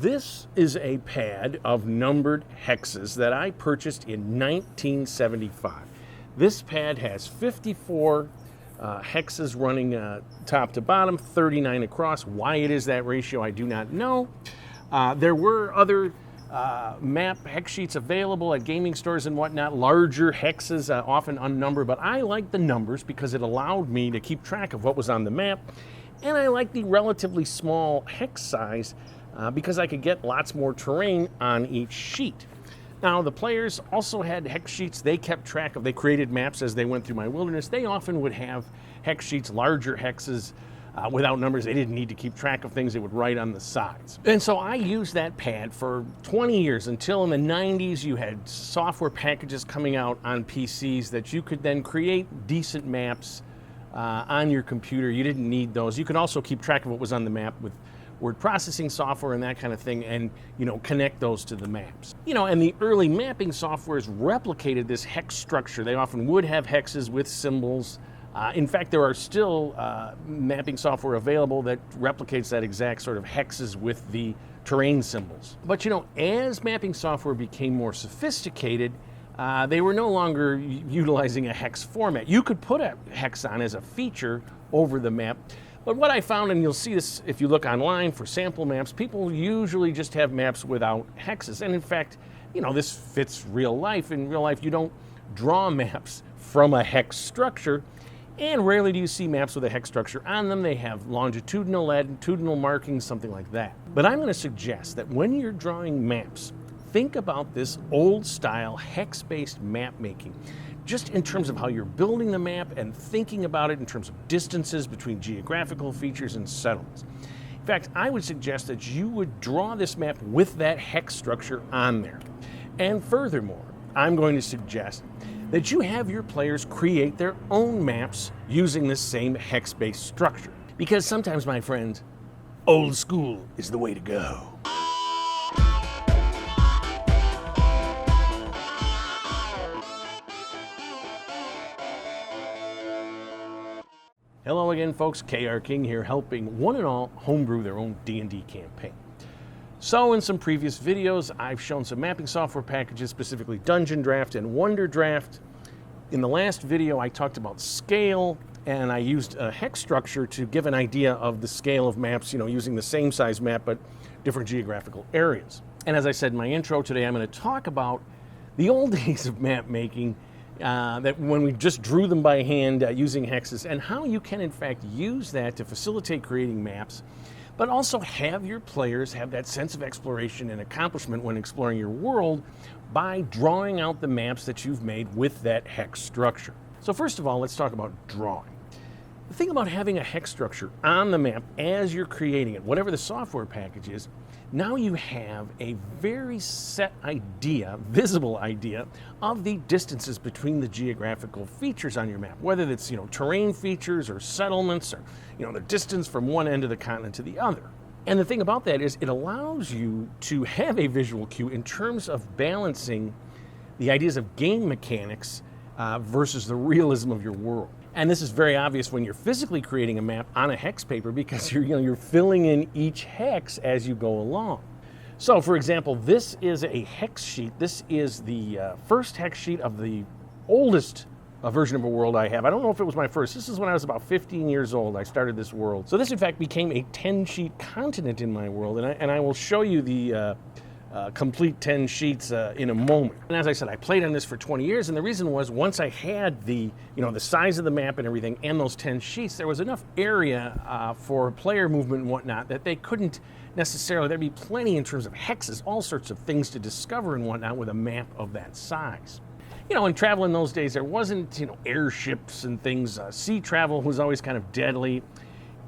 This is a pad of numbered hexes that I purchased in 1975. This pad has 54 hexes running top to bottom, 39 across. Why it is that ratio, I do not know. There were other map hex sheets available at gaming stores and whatnot, larger hexes, often unnumbered, but I like the numbers because it allowed me to keep track of what was on the map, and I like the relatively small hex size because I could get lots more terrain on each sheet. Now, the players also had hex sheets they kept track of. They created maps as they went through my wilderness. They often would have hex sheets, larger hexes, without numbers. They didn't need to keep track of things. They would write on the sides. And so I used that pad for 20 years until in the 90s you had software packages coming out on PCs that you could then create decent maps on your computer. You didn't need those. You could also keep track of what was on the map with word processing software and that kind of thing, and connect those to the maps. And the early mapping softwares replicated this hex structure. They often would have hexes with symbols. In fact, there are still mapping software available that replicates that exact sort of hexes with the terrain symbols. But as mapping software became more sophisticated, they were no longer utilizing a hex format. You could put a hex on as a feature over the map. But what I found, and you'll see this if you look online for sample maps, people usually just have maps without hexes. And in fact, this fits real life. In real life, you don't draw maps from a hex structure, and rarely do you see maps with a hex structure on them. They have longitudinal, latitudinal markings, something like that. But I'm going to suggest that when you're drawing maps, think about this old-style hex-based map making, just in terms of how you're building the map and thinking about it in terms of distances between geographical features and settlements. In fact, I would suggest that you would draw this map with that hex structure on there. And furthermore, I'm going to suggest that you have your players create their own maps using this same hex-based structure. Because sometimes, my friends, old school is the way to go. Hello again, folks. KR King here, helping one and all homebrew their own D&D campaign. So in some previous videos, I've shown some mapping software packages, specifically Dungeon Draft and Wonder Draft. In the last video, I talked about scale, and I used a hex structure to give an idea of the scale of maps, using the same size map, but different geographical areas. And as I said in my intro today, I'm going to talk about the old days of map making, that when we just drew them by hand using hexes, and how you can in fact use that to facilitate creating maps, but also have your players have that sense of exploration and accomplishment when exploring your world by drawing out the maps that you've made with that hex structure. So first of all, let's talk about drawing. The thing about having a hex structure on the map as you're creating it, whatever the software package is, now you have a very set idea, visible idea, of the distances between the geographical features on your map, whether it's terrain features or settlements or the distance from one end of the continent to the other. And the thing about that is it allows you to have a visual cue in terms of balancing the ideas of game mechanics versus the realism of your world. And this is very obvious when you're physically creating a map on a hex paper because you're filling in each hex as you go along. So for example, this is a hex sheet. This is the first hex sheet of the oldest version of a world I have. I don't know if it was my first. This is when I was about 15 years old. I started this world. So this in fact became a 10-sheet continent in my world, and I will show you the complete 10 sheets in a moment. And as I said, I played on this for 20 years, and the reason was once I had the size of the map and everything and those 10 sheets, there was enough area for player movement and whatnot that they couldn't necessarily, there'd be plenty in terms of hexes, all sorts of things to discover and whatnot with a map of that size. And travel in those days, there wasn't, airships and things. Sea travel was always kind of deadly,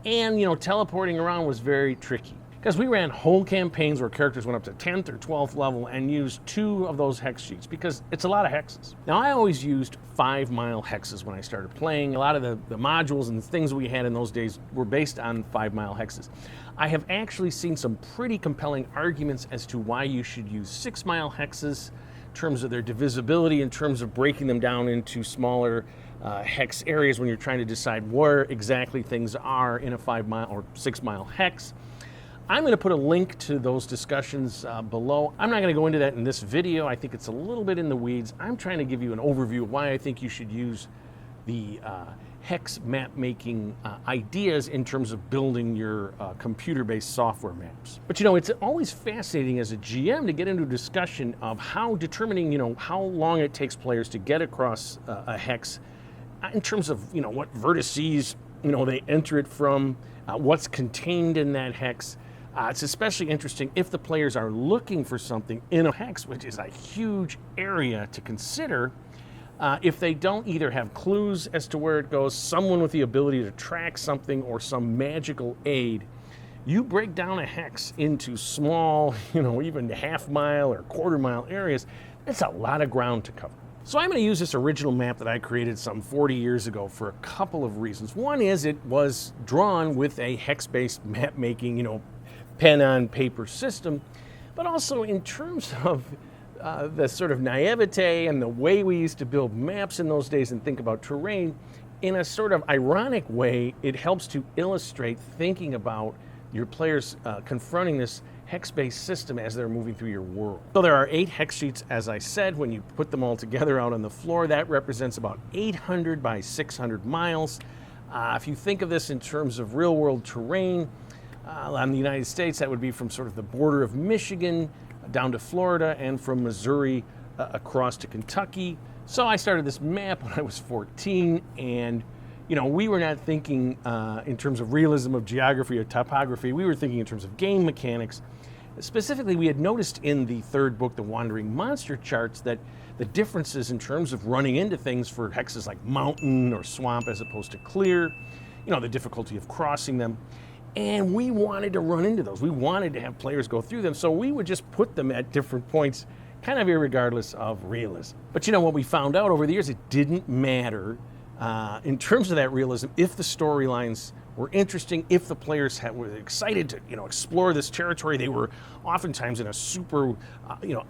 and, teleporting around was very tricky. Because we ran whole campaigns where characters went up to 10th or 12th level and used 2 of those hex sheets because it's a lot of hexes. Now, I always used 5-mile hexes when I started playing. A lot of the modules and the things we had in those days were based on 5-mile hexes. I have actually seen some pretty compelling arguments as to why you should use 6-mile hexes in terms of their divisibility, in terms of breaking them down into smaller hex areas when you're trying to decide where exactly things are in a 5-mile or 6-mile hex. I'm going to put a link to those discussions below. I'm not going to go into that in this video. I think it's a little bit in the weeds. I'm trying to give you an overview of why I think you should use the hex map making ideas in terms of building your computer-based software maps. But it's always fascinating as a GM to get into a discussion of how determining, how long it takes players to get across a hex in terms of, what vertices, they enter it from, what's contained in that hex. It's especially interesting if the players are looking for something in a hex, which is a huge area to consider. If they don't either have clues as to where it goes, someone with the ability to track something, or some magical aid, you break down a hex into small, even half-mile or quarter-mile areas. It's a lot of ground to cover. So I'm going to use this original map that I created some 40 years ago for a couple of reasons. One is it was drawn with a hex-based map-making, pen on paper system, but also in terms of the sort of naivete and the way we used to build maps in those days and think about terrain, in a sort of ironic way, it helps to illustrate thinking about your players confronting this hex-based system as they're moving through your world. So there are 8 hex sheets, as I said. When you put them all together out on the floor, that represents about 800 by 600 miles. If you think of this in terms of real-world terrain, on the United States, that would be from sort of the border of Michigan down to Florida, and from Missouri across to Kentucky. So I started this map when I was 14, and we were not thinking in terms of realism of geography or topography. We were thinking in terms of game mechanics. Specifically, we had noticed in the third book, The Wandering Monster Charts, that the differences in terms of running into things for hexes like mountain or swamp as opposed to clear, the difficulty of crossing them. And we wanted to run into those. We wanted to have players go through them, so we would just put them at different points, kind of irregardless of realism. But what we found out over the years, it didn't matter in terms of that realism if the storylines were interesting, if the players were excited to explore this territory. They were oftentimes in a super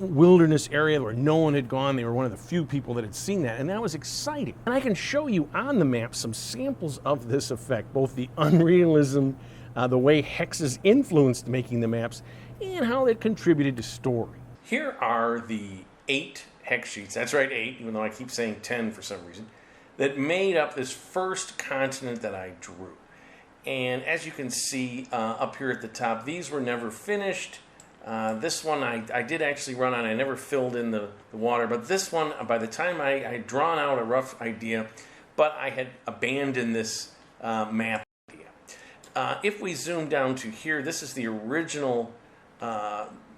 wilderness area where no one had gone. They were one of the few people that had seen that, and that was exciting. And I can show you on the map some samples of this effect, both the unrealism, the way hexes influenced making the maps, and how that contributed to story. Here are the 8 hex sheets, that's right, 8, even though I keep saying 10 for some reason, that made up this first continent that I drew. And as you can see up here at the top, these were never finished. This one I did actually run on. I never filled in the water, but this one, by the time I had drawn out a rough idea, but I had abandoned this map. If we zoom down to here, this is the original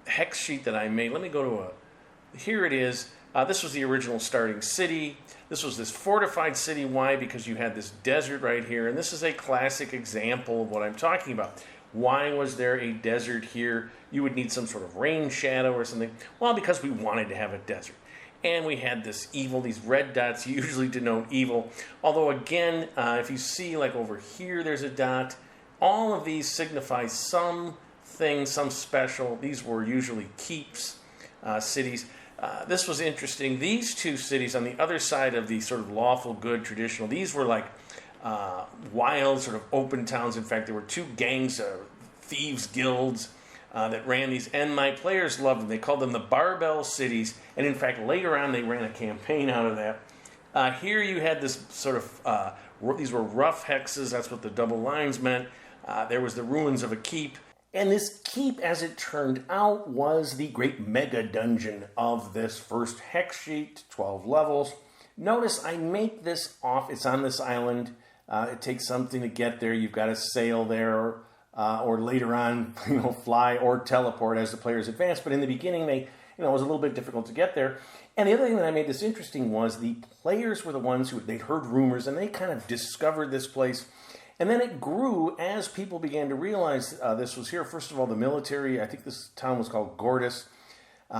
hex sheet that I made. Let me go to here it is. This was the original starting city. This was this fortified city. Why? Because you had this desert right here, and this is a classic example of what I'm talking about. Why was there a desert here? You would need some sort of rain shadow or something. Well, because we wanted to have a desert. And we had this evil, these red dots usually denote evil. Although again, if you see like over here, there's a dot. All of these signify something, some special. These were usually keeps, cities. This was interesting. These 2 cities on the other side of the sort of lawful, good, traditional, these were like wild, sort of open towns. In fact, there were 2 gangs, thieves guilds that ran these, and my players loved them. They called them the Barbell Cities, and in fact, later on, they ran a campaign out of that. Here you had this sort of, these were rough hexes. That's what the double lines meant. There was the ruins of a keep. And this keep, as it turned out, was the great mega dungeon of this first hex sheet, 12 levels. Notice I make this off. It's on this island. It takes something to get there. You've got to sail there, or later on, fly or teleport as the players advance. But in the beginning, it was a little bit difficult to get there. And the other thing that I made this interesting was the players were the ones they'd heard rumors, and they kind of discovered this place. And then it grew as people began to realize this was here. First of all, the military, I think this town was called Gortys,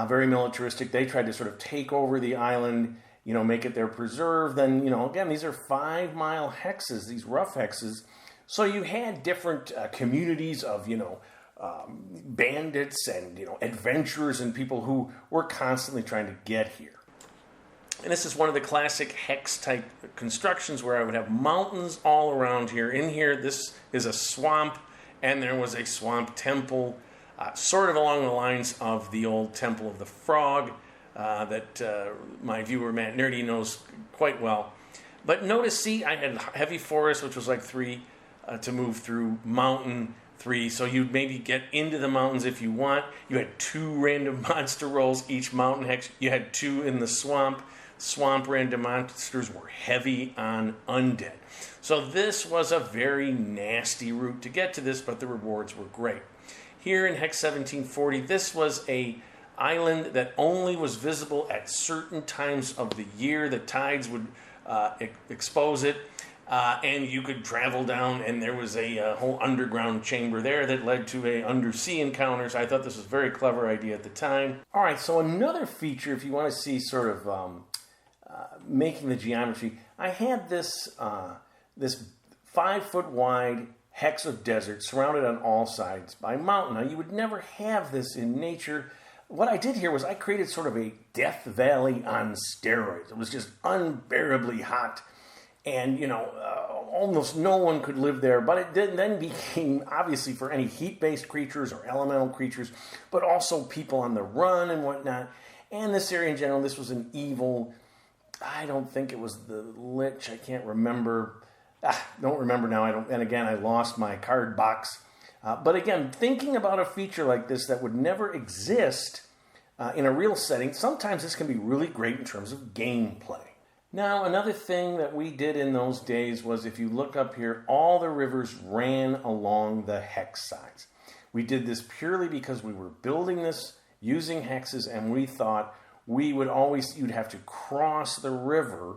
very militaristic. They tried to sort of take over the island, make it their preserve. Then, again, these are 5-mile hexes, these rough hexes. So you had different communities of, bandits and, adventurers and people who were constantly trying to get here. And this is one of the classic hex-type constructions where I would have mountains all around here. In here, this is a swamp, and there was a swamp temple, sort of along the lines of the old Temple of the Frog that my viewer Matt Nerdy knows quite well. But notice, see, I had heavy forest, which was like 3 to move through, mountain 3, so you'd maybe get into the mountains if you want. You had 2 random monster rolls, each mountain hex. You had 2 in the swamp. Swamp random monsters were heavy on undead. So this was a very nasty route to get to this, but the rewards were great. Here in Hex 1740, this was a island that only was visible at certain times of the year. The tides would expose it, and you could travel down, and there was a whole underground chamber there that led to a undersea encounters. I thought this was a very clever idea at the time. All right, so another feature, if you want to see sort of making the geometry, I had this this 5-foot wide hex of desert surrounded on all sides by mountain. Now, you would never have this in nature. What I did here was I created sort of a Death Valley on steroids. It was just unbearably hot, and, you know, almost no one could live there. But it then became, obviously, for any heat-based creatures or elemental creatures, but also people on the run and whatnot. And this area in general, this was an evil, I don't think it was the Lich, I can't remember. Don't remember now. And again, I lost my card box. But again, thinking about a feature like this that would never exist in a real setting, sometimes this can be really great in terms of gameplay. Now, another thing that we did in those days was, if you look up here, all the rivers ran along the hex sides. We did this purely because we were building this using hexes, and we thought we would always, you'd have to cross the river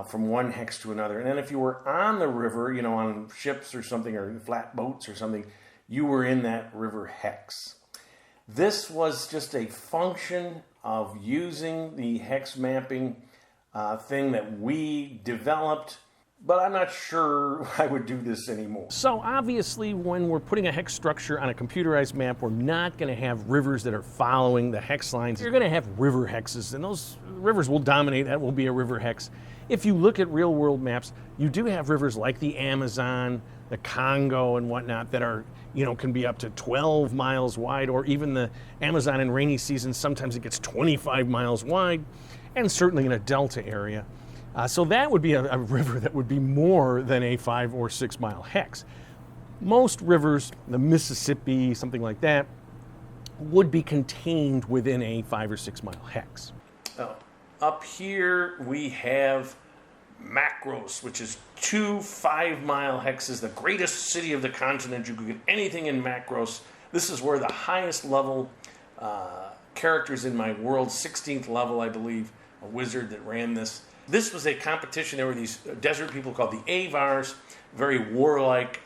from one hex to another. And then if you were on the river, you know, on ships or something, or flat boats or something, you were in that river hex. This was just a function of using the hex mapping thing that we developed, but I'm not sure I would do this anymore. So obviously, when we're putting a hex structure on a computerized map, we're not going to have rivers that are following the hex lines. You're going to have river hexes, and those rivers will dominate. That will be a river hex. If you look at real world maps, you do have rivers like the Amazon, the Congo, and whatnot that are, you know, can be up to 12 miles wide, or even the Amazon in rainy season, sometimes it gets 25 miles wide, and certainly in a delta area. So that would be a river that would be more than a 5 or 6 mile hex. Most rivers, the Mississippi, something like that, would be contained within a 5 or 6 mile hex. Up here we have Macros, which is 2 5-mile hexes, the greatest city of the continent. You could get anything in Macros. This is where the highest level characters in my world, 16th level, I believe, a wizard that ran this. This was a competition. There were these desert people called the Avars, very warlike,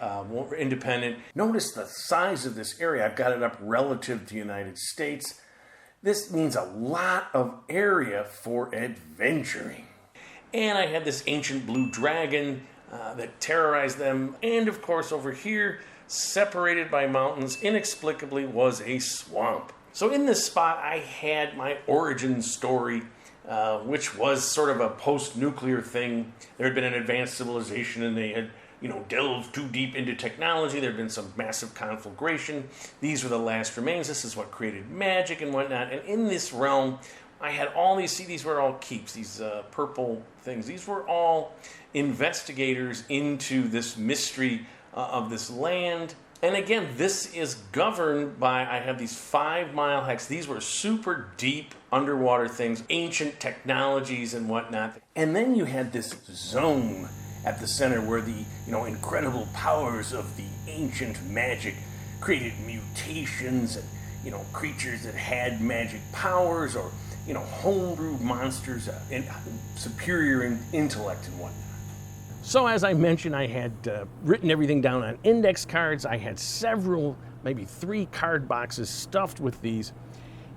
independent. Notice the size of this area. I've got it up relative to the United States. This means a lot of area for adventuring. And I had this ancient blue dragon that terrorized them. And of course, over here, separated by mountains, inexplicably was a swamp. So in this spot, I had my origin story, which was sort of a post-nuclear thing. There had been an advanced civilization, and they had, you know, delved too deep into technology. There had been some massive conflagration. These were the last remains. This is what created magic and whatnot. And in this realm, I had all these, see, these were all keeps, these purple things. These were all investigators into this mystery of this land. And again, this is governed by, I have these 5-mile hex. These were super deep underwater things, ancient technologies and whatnot. And then you had this zone at the center where the, you know, incredible powers of the ancient magic created mutations and, you know, creatures that had magic powers, or, you know, homebrewed monsters and superior in intellect and whatnot. So as I mentioned, I had written everything down on index cards. I had several, maybe 3 card boxes stuffed with these.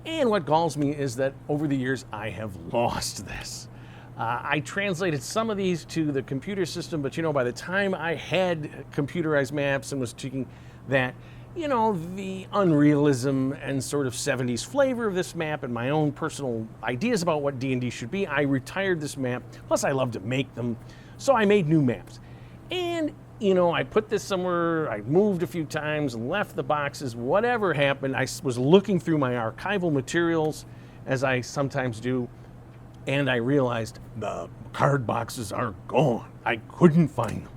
And what galls me is that over the years, I have lost this. I translated some of these to the computer system, but, you know, by the time I had computerized maps and was taking that, you know, the unrealism and sort of 70s flavor of this map and my own personal ideas about what D&D should be, I retired this map. Plus, I love to make them. So I made new maps. And you know, I put this somewhere, I moved a few times, left the boxes, whatever happened. I was looking through my archival materials, as I sometimes do, and I realized the card boxes are gone. I couldn't find them.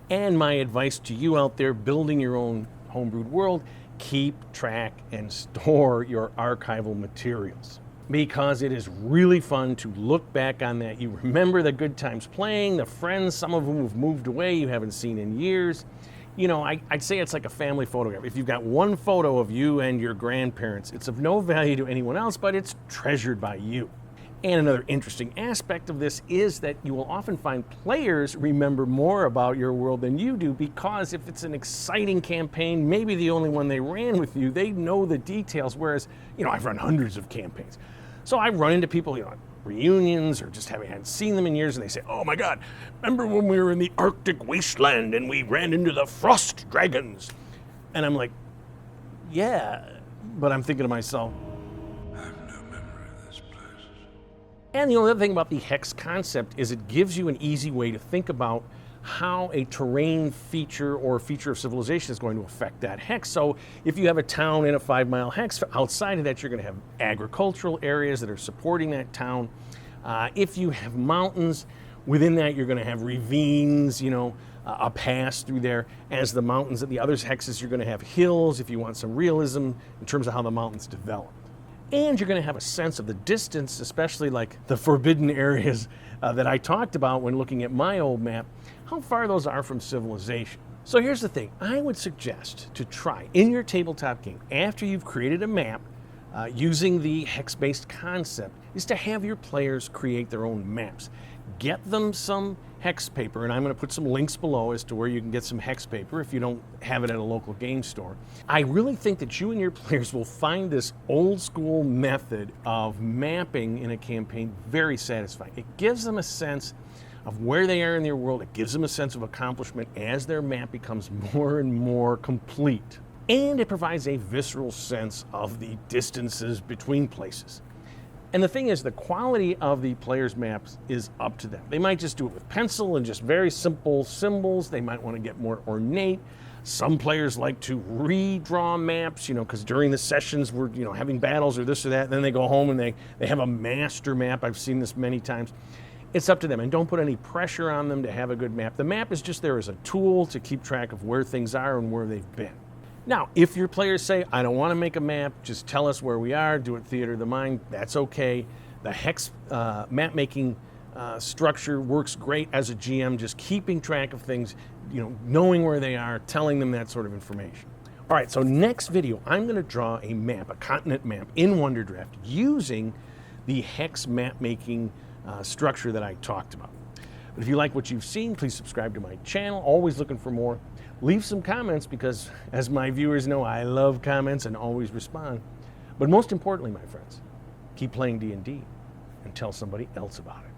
And my advice to you out there building your own homebrewed world, keep track and store your archival materials, because it is really fun to look back on that. You remember the good times playing, the friends, some of whom have moved away you haven't seen in years. You know, I'd say it's like a family photograph. If you've got one photo of you and your grandparents, it's of no value to anyone else, but it's treasured by you. And another interesting aspect of this is that you will often find players remember more about your world than you do, because if it's an exciting campaign, maybe the only one they ran with you, they know the details, whereas, you know, I've run hundreds of campaigns. So I run into people, you know, at reunions or just hadn't seen them in years, and they say, oh my God, remember when we were in the Arctic wasteland and we ran into the frost dragons? And I'm like, yeah, but I'm thinking to myself, and the only other thing about the hex concept is it gives you an easy way to think about how a terrain feature or feature of civilization is going to affect that hex. So if you have a town in a 5-mile hex, outside of that you're going to have agricultural areas that are supporting that town. If you have mountains, within that you're going to have ravines, you know, a pass through there. As the mountains at the other hexes, you're going to have hills if you want some realism in terms of how the mountains develop. And you're going to have a sense of the distance, especially like the forbidden areas that I talked about when looking at my old map, how far those are from civilization. So here's the thing. I would suggest to try in your tabletop game, after you've created a map using the hex-based concept, is to have your players create their own maps. Get them some hex paper, and I'm going to put some links below as to where you can get some hex paper if you don't have it at a local game store. I really think that you and your players will find this old school method of mapping in a campaign very satisfying. It gives them a sense of where they are in their world. It gives them a sense of accomplishment as their map becomes more and more complete. And it provides a visceral sense of the distances between places. And the thing is, the quality of the players' maps is up to them. They might just do it with pencil and just very simple symbols. They might want to get more ornate. Some players like to redraw maps, you know, because during the sessions we're, you know, having battles or this or that. And then they go home and they have a master map. I've seen this many times. It's up to them, and don't put any pressure on them to have a good map. The map is just there as a tool to keep track of where things are and where they've been. Now, if your players say, I don't want to make a map, just tell us where we are, do it theater of the mind, that's okay. The hex map making structure works great as a GM, just keeping track of things, you know, knowing where they are, telling them that sort of information. All right, so next video, I'm going to draw a map, a continent map in Wonderdraft using the hex map making structure that I talked about. But if you like what you've seen, please subscribe to my channel. Always looking for more. Leave some comments, because as my viewers know, I love comments and always respond. But most importantly, my friends, keep playing D&D and tell somebody else about it.